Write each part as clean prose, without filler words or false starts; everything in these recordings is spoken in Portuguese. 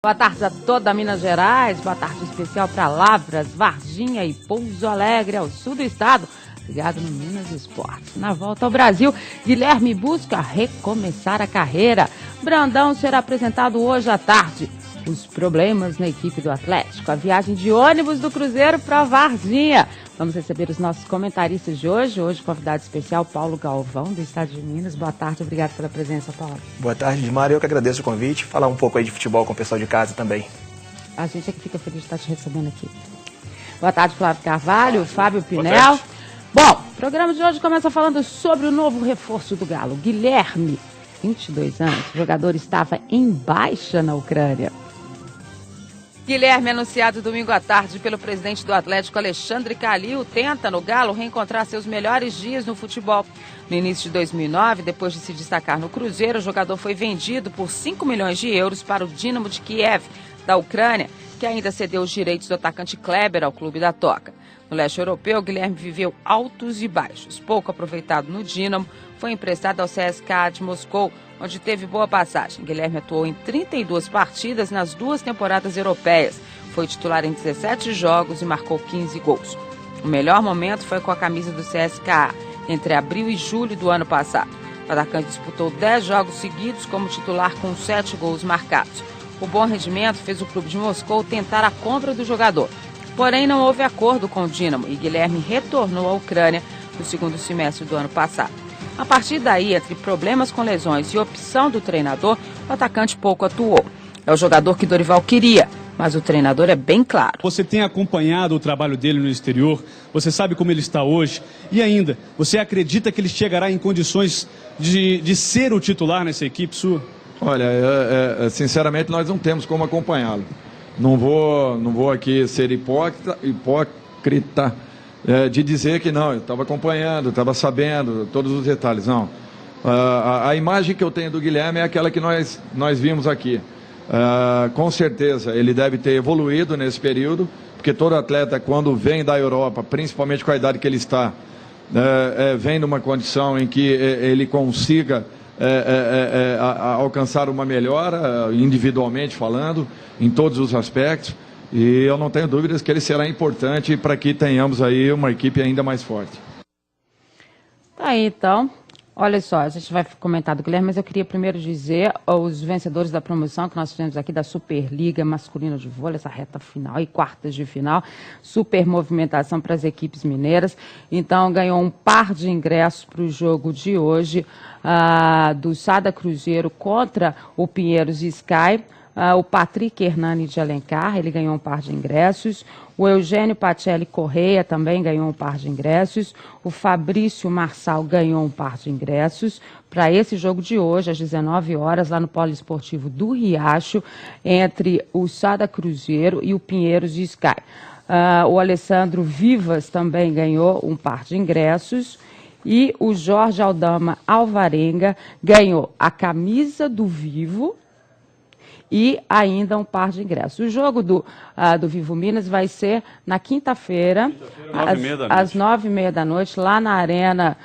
Boa tarde a toda Minas Gerais, boa tarde especial para Lavras, Varginha e Pouso Alegre, ao sul do estado, ligado no Minas Esportes. Na volta ao Brasil, Guilherme busca recomeçar a carreira. Brandão será apresentado hoje à tarde. Os problemas na equipe do Atlético, a viagem de ônibus do Cruzeiro para Varginha. Vamos receber os nossos comentaristas de hoje. Hoje, convidado especial, Paulo Galvão, do estado de Minas. Boa tarde, obrigado pela presença, Paulo. Boa tarde, Edmar. Eu que agradeço o convite. Falar um pouco aí de futebol com o pessoal de casa também. A gente é que fica feliz de estar te recebendo aqui. Boa tarde, Flávio Carvalho, Fábio Pinel. Bom, o programa de hoje começa falando sobre o novo reforço do Galo. Guilherme, 22 anos, o jogador estava em baixa na Ucrânia. Guilherme, anunciado domingo à tarde pelo presidente do Atlético, Alexandre Calil, tenta no Galo reencontrar seus melhores dias no futebol. No início de 2009, depois de se destacar no Cruzeiro, o jogador foi vendido por 5 milhões de euros para o Dinamo de Kiev, da Ucrânia, que ainda cedeu os direitos do atacante Kleber ao clube da Toca. No leste europeu, Guilherme viveu altos e baixos. Pouco aproveitado no Dinamo, foi emprestado ao CSKA de Moscou, onde teve boa passagem. Guilherme atuou em 32 partidas nas 2 temporadas europeias. Foi titular em 17 jogos e marcou 15 gols. O melhor momento foi com a camisa do CSKA, entre abril e julho do ano passado. O atacante disputou 10 jogos seguidos como titular com 7 gols marcados. O bom rendimento fez o clube de Moscou tentar a compra do jogador. Porém, não houve acordo com o Dinamo e Guilherme retornou à Ucrânia no segundo semestre do ano passado. A partir daí, entre problemas com lesões e opção do treinador, o atacante pouco atuou. É o jogador que Dorival queria, mas o treinador é bem claro. Você tem acompanhado o trabalho dele no exterior, você sabe como ele está hoje, e ainda, você acredita que ele chegará em condições de ser o titular nessa equipe sua? Olha, sinceramente nós não temos como acompanhá-lo. Não vou aqui ser hipócrita de dizer que não, eu estava acompanhando, estava sabendo todos os detalhes. Não. A imagem que eu tenho do Guilherme é aquela que nós vimos aqui. Com certeza ele deve ter evoluído nesse período, porque todo atleta, quando vem da Europa, principalmente com a idade que ele está, vem numa condição em que ele consiga alcançar uma melhora, individualmente falando, em todos os aspectos. E eu não tenho dúvidas que ele será importante para que tenhamos aí uma equipe ainda mais forte. Tá aí, então. Olha só, a gente vai comentar do Guilherme, mas eu queria primeiro dizer os vencedores da promoção que nós tivemos aqui da Superliga Masculina de Vôlei, essa reta final e quartas de final, super movimentação para as equipes mineiras. Então, ganhou um par de ingressos para o jogo de hoje do Sada Cruzeiro contra o Pinheiros Sky. O Patrick Hernani de Alencar, ele ganhou um par de ingressos. O Eugênio Pacelli Correia também ganhou um par de ingressos. O Fabrício Marçal ganhou um par de ingressos para esse jogo de hoje, às 19 horas, lá no Poliesportivo do Riacho, entre o Sada Cruzeiro e o Pinheiros de Sky. O Alessandro Vivas também ganhou um par de ingressos. E o Jorge Aldama Alvarenga ganhou a camisa do Vivo e ainda um par de ingressos. O jogo do Vivo Minas vai ser na quinta-feira, às 9h30 da noite, lá na Arena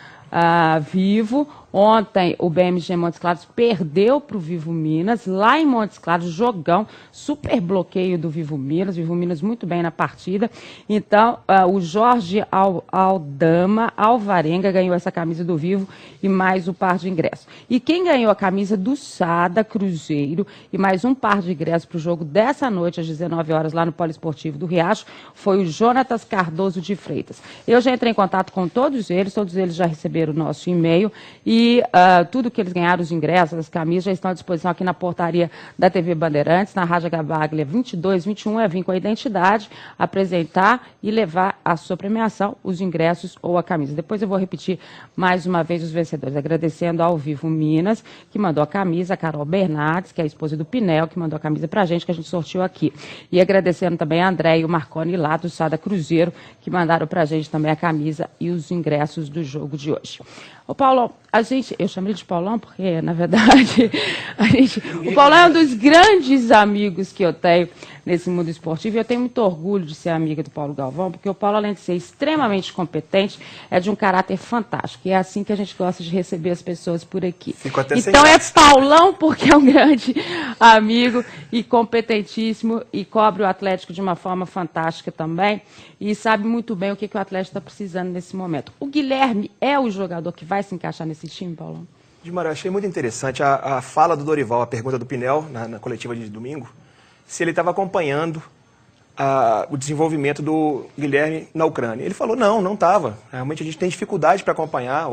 Vivo. Ontem o BMG Montes Claros perdeu para o Vivo Minas, lá em Montes Claros, jogão, super bloqueio do Vivo Minas muito bem na partida. Então, o Jorge Aldama Alvarenga ganhou essa camisa do Vivo e mais um par de ingressos. E quem ganhou a camisa do Sada Cruzeiro e mais um par de ingressos para o jogo dessa noite, às 19 horas, lá no Poliesportivo do Riacho, foi o Jonatas Cardoso de Freitas. Eu já entrei em contato com todos eles já receberam o nosso e-mail e tudo que eles ganharam, os ingressos, as camisas, já estão à disposição aqui na portaria da TV Bandeirantes, na Rádio Gabaglia 2221, é vir com a identidade, apresentar e levar a sua premiação, os ingressos ou a camisa. Depois eu vou repetir mais uma vez os vencedores, agradecendo ao Vivo Minas, que mandou a camisa, a Carol Bernardes, que é a esposa do Pinel, que mandou a camisa pra gente, que a gente sorteou aqui. E agradecendo também a André e o Marconi lá do Sada Cruzeiro, que mandaram pra gente também a camisa e os ingressos do jogo de hoje. Ô Paulo, eu chamei de Paulão porque, na verdade, o Paulão é um dos grandes amigos que eu tenho nesse mundo esportivo. E eu tenho muito orgulho de ser amiga do Paulo Galvão, porque o Paulo, além de ser extremamente competente, é de um caráter fantástico. E é assim que a gente gosta de receber as pessoas por aqui. Fico até sem Então é graça. Paulão, porque é um grande amigo e competentíssimo e cobre o Atlético de uma forma fantástica também e sabe muito bem o que o Atlético está precisando nesse momento. O Guilherme é o jogador que vai se encaixar nesse time, Paulão? Edmar, eu achei muito interessante a fala do Dorival, a pergunta do Pinel na coletiva de domingo, se ele estava acompanhando o desenvolvimento do Guilherme na Ucrânia. Ele falou, não estava. Realmente a gente tem dificuldade para acompanhar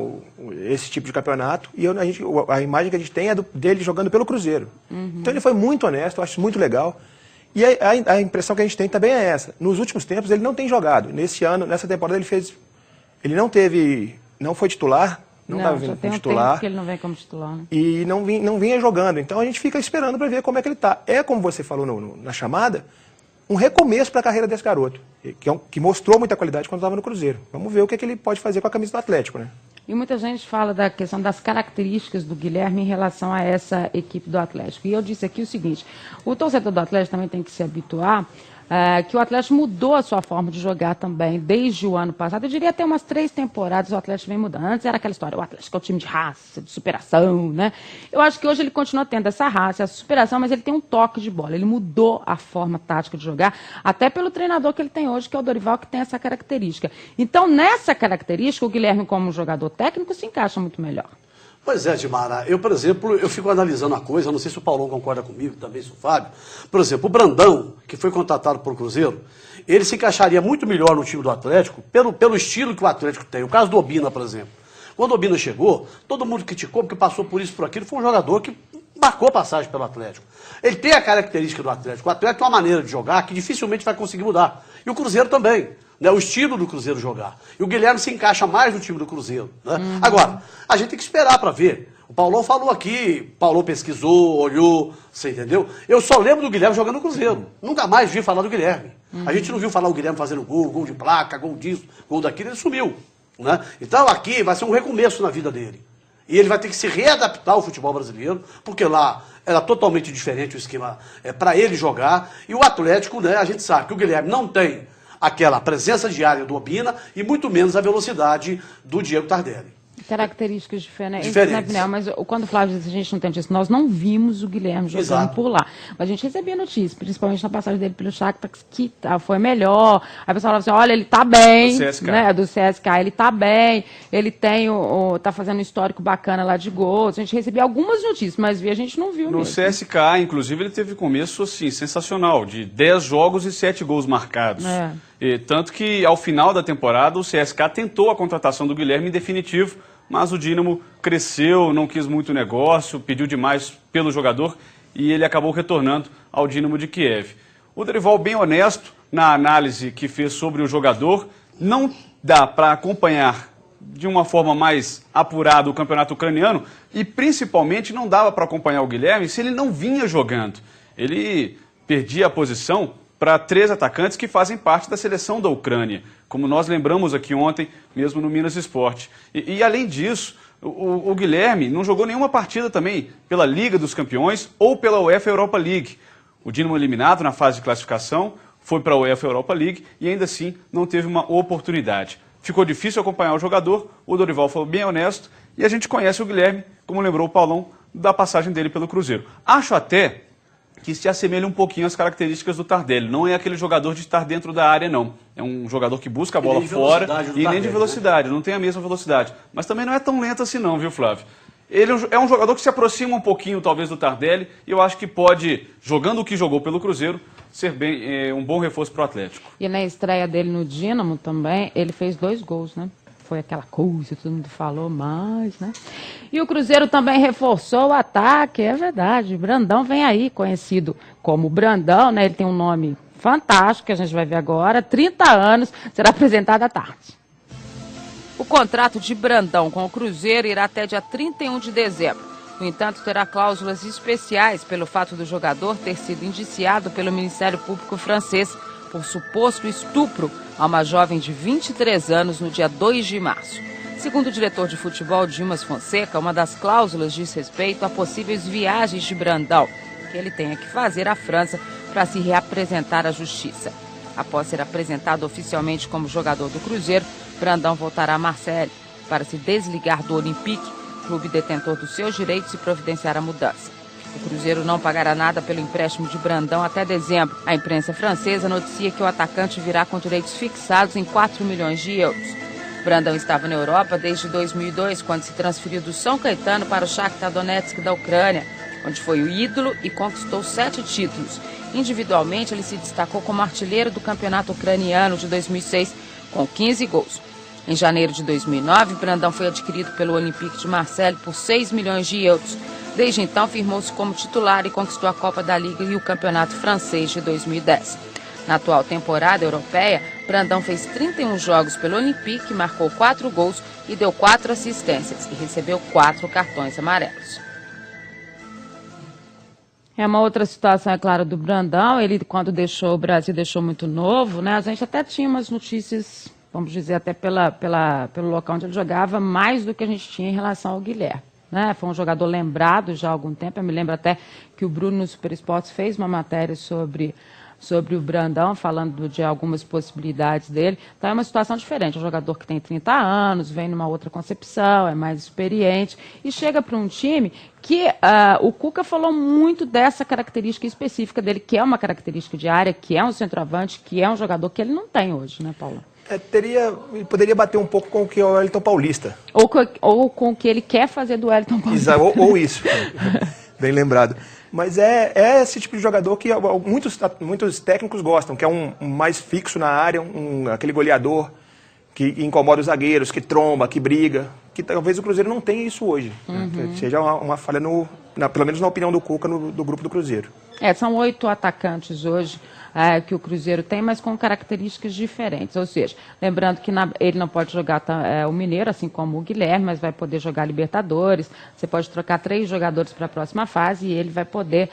esse tipo de campeonato e a imagem que a gente tem é dele jogando pelo Cruzeiro. Então ele foi muito honesto, eu acho isso muito legal. E a impressão que a gente tem também é essa. Nos últimos tempos ele não tem jogado. Nesse ano, nessa temporada ele não foi titular, não estava vindo como titular. Que ele não vem como titular, né? E não vinha jogando. Então a gente fica esperando para ver como é que ele está. É como você falou na chamada, um recomeço para a carreira desse garoto, que mostrou muita qualidade quando estava no Cruzeiro. Vamos ver o que ele pode fazer com a camisa do Atlético, né? E muita gente fala da questão das características do Guilherme em relação a essa equipe do Atlético. E eu disse aqui o seguinte, o torcedor do Atlético também tem que se habituar que o Atlético mudou a sua forma de jogar também, desde o ano passado. Eu diria até umas 3 temporadas o Atlético vem mudando. Antes era aquela história, o Atlético é um time de raça, de superação, né? Eu acho que hoje ele continua tendo essa raça, essa superação, mas ele tem um toque de bola. Ele mudou a forma tática de jogar, até pelo treinador que ele tem hoje, que é o Dorival, que tem essa característica. Então, nessa característica, o Guilherme, como um jogador técnico, se encaixa muito melhor. Pois é, Dimara. Eu, por exemplo, eu fico analisando a coisa, não sei se o Paulão concorda comigo, também se o Fábio. Por exemplo, o Brandão, que foi contratado por Cruzeiro, ele se encaixaria muito melhor no time do Atlético, pelo estilo que o Atlético tem. O caso do Obina, por exemplo. Quando o Obina chegou, todo mundo criticou porque passou por isso, por aquilo. Foi um jogador que marcou passagem pelo Atlético. Ele tem a característica do Atlético. O Atlético tem uma maneira de jogar que dificilmente vai conseguir mudar. E o Cruzeiro também. Né, o estilo do Cruzeiro jogar. E o Guilherme se encaixa mais no time do Cruzeiro. Né? Agora, a gente tem que esperar para ver. O Paulão falou aqui, o Paulão pesquisou, olhou, você entendeu? Eu só lembro do Guilherme jogando no Cruzeiro. Nunca mais vi falar do Guilherme. A gente não viu falar o Guilherme fazendo gol de placa, gol disso, gol daquilo, ele sumiu. Né? Então aqui vai ser um recomeço na vida dele. E ele vai ter que se readaptar ao futebol brasileiro, porque lá era totalmente diferente o esquema para ele jogar. E o Atlético, né, a gente sabe que o Guilherme não tem aquela presença diária do Obina e muito menos a velocidade do Diego Tardelli. Características diferentes. Né, mas quando o Flávio diz que a gente não tem notícia, nós não vimos o Guilherme jogando Exato. Por lá. Mas a gente recebia notícias, principalmente na passagem dele pelo Shakhtar, que foi melhor. Aí o pessoal falava assim, olha, ele tá bem. Do CSK. Né, do CSK, ele tá bem. Ele tem tá fazendo um histórico bacana lá de gols. A gente recebia algumas notícias, mas a gente não viu no mesmo. CSK, inclusive, ele teve começo assim, sensacional, de 10 jogos e 7 gols marcados. E, tanto que, ao final da temporada, o CSK tentou a contratação do Guilherme em definitivo, mas o Dínamo cresceu, não quis muito negócio, pediu demais pelo jogador e ele acabou retornando ao Dínamo de Kiev. O Dorival, bem honesto na análise que fez sobre o jogador, não dá para acompanhar de uma forma mais apurada o campeonato ucraniano e principalmente não dava para acompanhar o Guilherme se ele não vinha jogando. Ele perdia a posição para 3 atacantes que fazem parte da seleção da Ucrânia, como nós lembramos aqui ontem, mesmo no Minas Esporte. E além disso, o Guilherme não jogou nenhuma partida também pela Liga dos Campeões ou pela UEFA Europa League. O Dínamo eliminado na fase de classificação foi para a UEFA Europa League e ainda assim não teve uma oportunidade. Ficou difícil acompanhar o jogador, o Dorival foi bem honesto e a gente conhece o Guilherme, como lembrou o Paulão, da passagem dele pelo Cruzeiro. Acho até que se assemelha um pouquinho às características do Tardelli. Não é aquele jogador de estar dentro da área, não. É um jogador que busca a bola fora e nem de velocidade, não tem a mesma velocidade. Mas também não é tão lento assim não, viu, Flávio? Ele é um jogador que se aproxima um pouquinho, talvez, do Tardelli, e eu acho que pode, jogando o que jogou pelo Cruzeiro, ser um bom reforço para o Atlético. E na estreia dele no Dínamo também, ele fez 2 gols, né? Foi aquela coisa, todo mundo falou mais, né? E o Cruzeiro também reforçou o ataque, é verdade. Brandão vem aí, conhecido como Brandão, né? Ele tem um nome fantástico, que a gente vai ver agora. 30 anos, será apresentado à tarde. O contrato de Brandão com o Cruzeiro irá até dia 31 de dezembro. No entanto, terá cláusulas especiais pelo fato do jogador ter sido indiciado pelo Ministério Público francês por suposto estupro a uma jovem de 23 anos no dia 2 de março. Segundo o diretor de futebol Dimas Fonseca, uma das cláusulas diz respeito a possíveis viagens de Brandão, que ele tenha que fazer à França para se reapresentar à justiça. Após ser apresentado oficialmente como jogador do Cruzeiro, Brandão voltará a Marseille para se desligar do Olympique, clube detentor dos seus direitos, e providenciar a mudança. O Cruzeiro não pagará nada pelo empréstimo de Brandão até dezembro. A imprensa francesa noticia que o atacante virá com direitos fixados em 4 milhões de euros. Brandão estava na Europa desde 2002, quando se transferiu do São Caetano para o Shakhtar Donetsk da Ucrânia, onde foi o ídolo e conquistou 7 títulos. Individualmente, ele se destacou como artilheiro do campeonato ucraniano de 2006, com 15 gols. Em janeiro de 2009, Brandão foi adquirido pelo Olympique de Marseille por 6 milhões de euros. Desde então, firmou-se como titular e conquistou a Copa da Liga e o Campeonato Francês de 2010. Na atual temporada europeia, Brandão fez 31 jogos pelo Olympique, marcou 4 gols e deu 4 assistências e recebeu 4 cartões amarelos. É uma outra situação, é claro, do Brandão. Ele, quando deixou o Brasil, deixou muito novo, né? A gente até tinha umas notícias, vamos dizer, até pelo local onde ele jogava, mais do que a gente tinha em relação ao Guilherme. Né? Foi um jogador lembrado já há algum tempo. Eu me lembro até que o Bruno no Super Esportes fez uma matéria sobre o Brandão, falando de algumas possibilidades dele. Então é uma situação diferente. É um jogador que tem 30 anos, vem numa outra concepção, é mais experiente e chega para um time que o Cuca falou muito dessa característica específica dele, que é uma característica de área, que é um centroavante, que é um jogador que ele não tem hoje, né, Paulo? Poderia bater um pouco com o que é o Wellington Paulista. Ou com o que ele quer fazer do Wellington Paulista. Ou isso, bem lembrado. Mas é esse tipo de jogador que muitos técnicos gostam, que é um mais fixo na área, aquele goleador que incomoda os zagueiros, que tromba, que briga, que talvez o Cruzeiro não tenha isso hoje. Né? Seja uma falha, pelo menos na opinião do Cuca, do grupo do Cruzeiro. São 8 atacantes hoje que o Cruzeiro tem, mas com características diferentes. Ou seja, lembrando que ele não pode jogar o Mineiro, assim como o Guilherme, mas vai poder jogar Libertadores. Você pode trocar 3 jogadores para a próxima fase e ele vai poder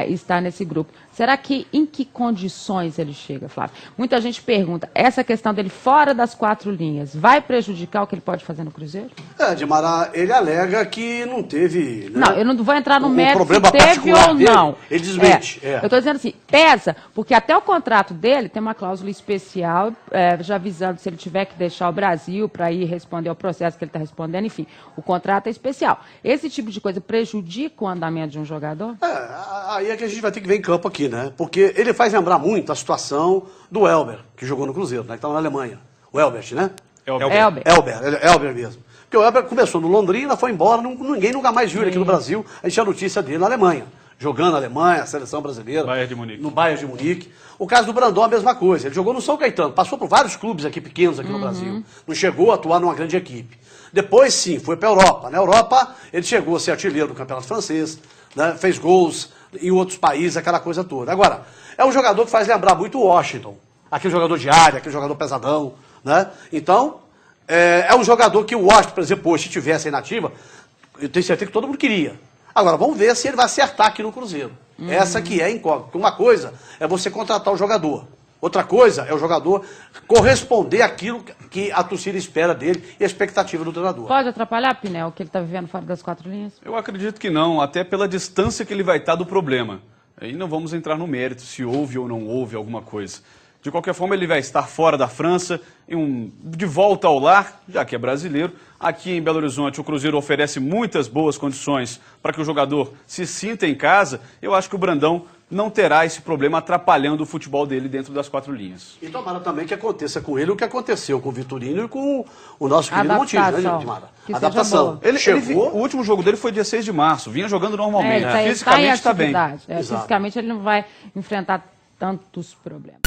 estar nesse grupo. Será que em que condições ele chega, Flávio? Muita gente pergunta, essa questão dele fora das 4 linhas vai prejudicar o que ele pode fazer no Cruzeiro? Dimara, ele alega que não teve... Né, não, eu não vou entrar no mérito se teve ou não. Ele desmente. Eu estou dizendo assim, pesa, porque até o contrato dele tem uma cláusula especial, já avisando se ele tiver que deixar o Brasil para ir responder ao processo que ele está respondendo, enfim, o contrato é especial. Esse tipo de coisa prejudica o andamento de um jogador? Aí é que a gente vai ter que ver em campo aqui, né? Porque ele faz lembrar muito a situação do Elber, que jogou no Cruzeiro, né? Que estava na Alemanha. O Elbert, né? Elber mesmo. Porque o Elber começou no Londrina, foi embora, ninguém nunca mais viu ele aqui no Brasil. A gente tinha notícia dele na Alemanha. Jogando na Alemanha, a seleção brasileira. No Bayern de Munique. O caso do Brandão, a mesma coisa. Ele jogou no São Caetano, passou por vários clubes aqui pequenos aqui no Brasil. Não chegou a atuar numa grande equipe. Depois, sim, foi para a Europa. Na Europa, ele chegou a ser artilheiro do Campeonato Francês, né? Fez gols em outros países, aquela coisa toda. Agora, é um jogador que faz lembrar muito o Washington. Aquele jogador de área, aquele jogador pesadão, né? Então, é um jogador que o Washington, por exemplo, hoje, se tivesse aí na ativa, eu tenho certeza que todo mundo queria. Agora, vamos ver se ele vai acertar aqui no Cruzeiro. Essa que é incógnita. Uma coisa é você contratar o jogador. Outra coisa é o jogador corresponder àquilo que a torcida espera dele e a expectativa do treinador. Pode atrapalhar, Pinel, o que ele está vivendo fora das 4 linhas? Eu acredito que não, até pela distância que ele vai estar do problema. Aí não vamos entrar no mérito se houve ou não houve alguma coisa. De qualquer forma, ele vai estar fora da França, de volta ao lar, já que é brasileiro. Aqui em Belo Horizonte, o Cruzeiro oferece muitas boas condições para que o jogador se sinta em casa. Eu acho que o Brandão não terá esse problema atrapalhando o futebol dele dentro das 4 linhas. E tomara também que aconteça com ele o que aconteceu com o Vitorino e com o nosso querido Montijo, né, Dimara? Adaptação. O último jogo dele foi dia 6 de março, vinha jogando normalmente. Fisicamente está bem. Fisicamente ele não vai enfrentar tantos problemas.